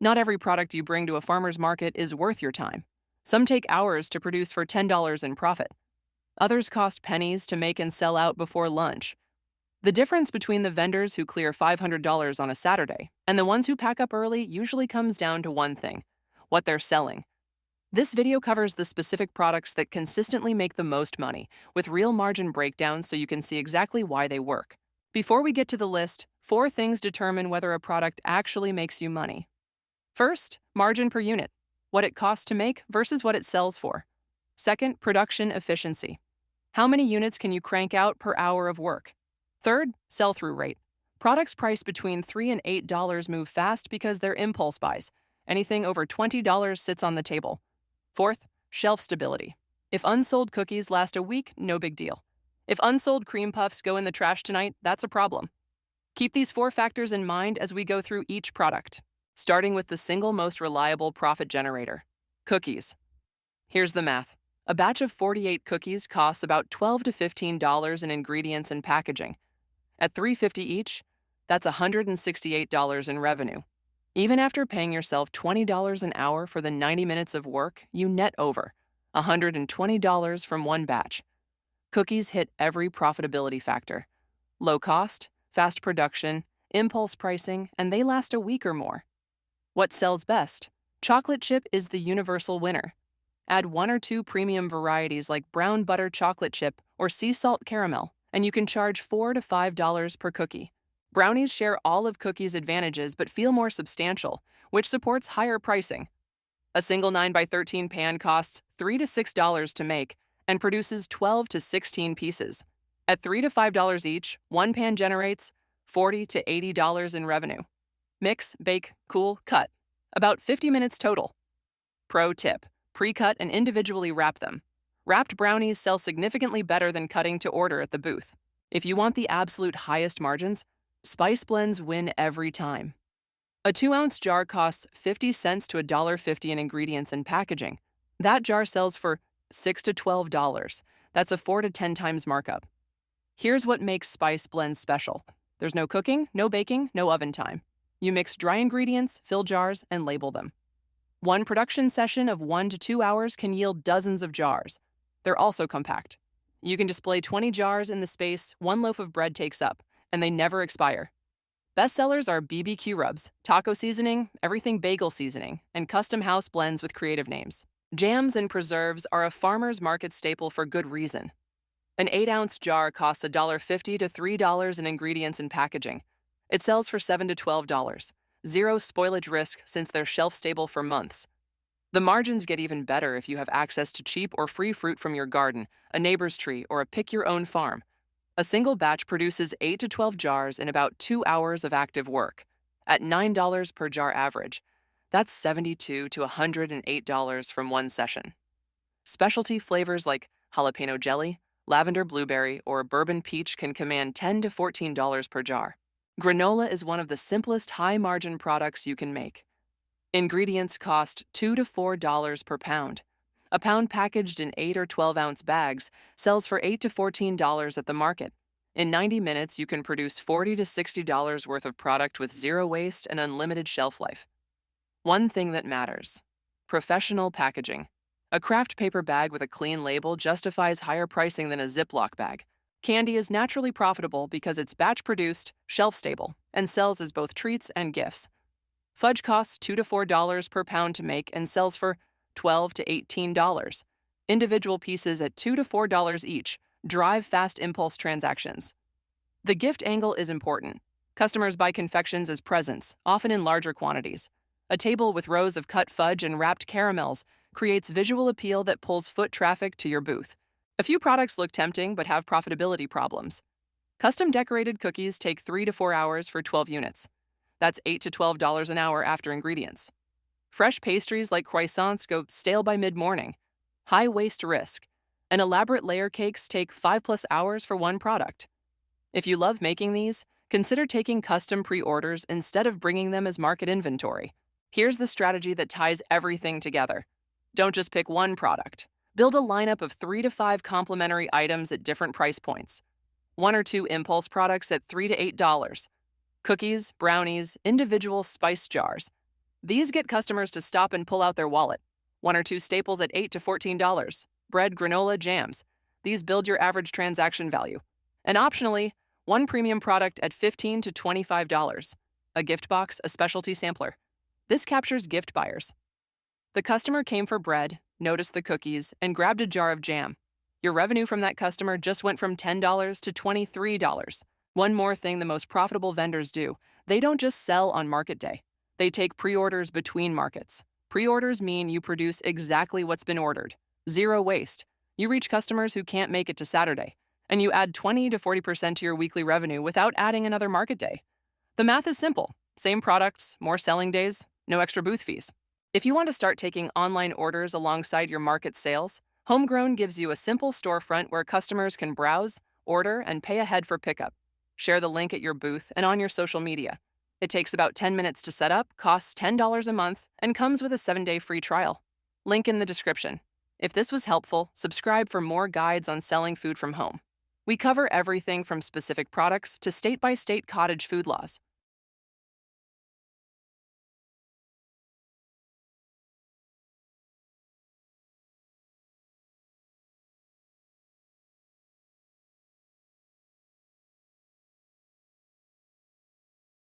Not every product you bring to a farmer's market is worth your time. Some take hours to produce for $10 in profit. Others cost pennies to make and sell out before lunch. The difference between the vendors who clear $500 on a Saturday and the ones who pack up early usually comes down to one thing: what they're selling. This video covers the specific products that consistently make the most money, with real margin breakdowns so you can see exactly why they work. Before we get to the list, 4 things determine whether a product actually makes you money. First, margin per unit, what it costs to make versus what it sells for. Second, production efficiency. How many units can you crank out per hour of work? Third, sell-through rate. Products priced between $3 and $8 move fast because they're impulse buys. Anything over $20 sits on the table. Fourth, shelf stability. If unsold cookies last a week, no big deal. If unsold cream puffs go in the trash tonight, that's a problem. Keep these 4 factors in mind as we go through each product, starting with the single most reliable profit generator: cookies. Here's the math. A batch of 48 cookies costs about $12 to $15 in ingredients and packaging. At $3.50 each, that's $168 in revenue. Even after paying yourself $20 an hour for the 90 minutes of work, you net over $120 from one batch. Cookies hit every profitability factor: low cost, fast production, impulse pricing, and they last a week or more. What sells best? Chocolate chip is the universal winner. Add 1 or 2 premium varieties like brown butter chocolate chip or sea salt caramel, and you can charge $4 to $5 per cookie. Brownies share all of cookies' advantages but feel more substantial, which supports higher pricing. A single 9x13 pan costs $3 to $6 to make and produces 12 to 16 pieces. At $3 to $5 each, one pan generates $40 to $80 in revenue. Mix, bake, cool, cut. About 50 minutes total. Pro tip: pre-cut and individually wrap them. Wrapped brownies sell significantly better than cutting to order at the booth. If you want the absolute highest margins, spice blends win every time. A 2-ounce jar costs 50 cents to $1.50 in ingredients and packaging. That jar sells for $6 to $12. That's a 4 to 10 times markup. Here's what makes spice blends special: there's no cooking, no baking, no oven time. You mix dry ingredients, fill jars, and label them. One production session of 1 to 2 hours can yield dozens of jars. They're also compact. You can display 20 jars in the space one loaf of bread takes up, and they never expire. Bestsellers are BBQ rubs, taco seasoning, everything bagel seasoning, and custom house blends with creative names. Jams and preserves are a farmer's market staple for good reason. An 8-ounce jar costs $1.50 to $3 in ingredients and packaging. It sells for $7 to $12. Zero spoilage risk since they're shelf-stable for months. The margins get even better if you have access to cheap or free fruit from your garden, a neighbor's tree, or a pick-your-own farm. A single batch produces 8 to 12 jars in about 2 hours of active work. At $9 per jar average, that's $72 to $108 from one session. Specialty flavors like jalapeno jelly, lavender blueberry, or bourbon peach can command $10 to $14 per jar. Granola is one of the simplest high-margin products you can make. Ingredients cost $2 to $4 per pound. A pound packaged in 8 or 12-ounce bags sells for $8 to $14 at the market. In 90 minutes, you can produce $40 to $60 worth of product with zero waste and unlimited shelf life. One thing that matters: professional packaging. A craft paper bag with a clean label justifies higher pricing than a Ziploc bag. Candy is naturally profitable because it's batch-produced, shelf-stable, and sells as both treats and gifts. Fudge costs $2 to $4 per pound to make and sells for $12 to $18. Individual pieces at $2 to $4 each drive fast impulse transactions. The gift angle is important. Customers buy confections as presents, often in larger quantities. A table with rows of cut fudge and wrapped caramels creates visual appeal that pulls foot traffic to your booth. A few products look tempting but have profitability problems. Custom decorated cookies take 3 to 4 hours for 12 units. That's $8 to $12 an hour after ingredients. Fresh pastries like croissants go stale by mid-morning. High waste risk. And elaborate layer cakes take 5+ hours for one product. If you love making these, consider taking custom pre-orders instead of bringing them as market inventory. Here's the strategy that ties everything together. Don't just pick one product. Build a lineup of 3 to 5 complementary items at different price points. 1 or 2 impulse products at $3 to $8. Cookies, brownies, individual spice jars. These get customers to stop and pull out their wallet. One or two staples at $8 to $14. Bread, granola, jams. These build your average transaction value. And optionally, one premium product at $15 to $25. A gift box, a specialty sampler. This captures gift buyers. The customer came for bread, noticed the cookies, and grabbed a jar of jam. Your revenue from that customer just went from $10 to $23. One more thing the most profitable vendors do: they don't just sell on market day. They take pre-orders between markets. Pre-orders mean you produce exactly what's been ordered. Zero waste. You reach customers who can't make it to Saturday, and you add 20 to 40% to your weekly revenue without adding another market day. The math is simple. Same products, more selling days, no extra booth fees. If you want to start taking online orders alongside your market sales, Homegrown gives you a simple storefront where customers can browse, order, and pay ahead for pickup. Share the link at your booth and on your social media. It takes about 10 minutes to set up, costs $10 a month, and comes with a 7-day free trial. Link in the description. If this was helpful, subscribe for more guides on selling food from home. We cover everything from specific products to state-by-state cottage food laws.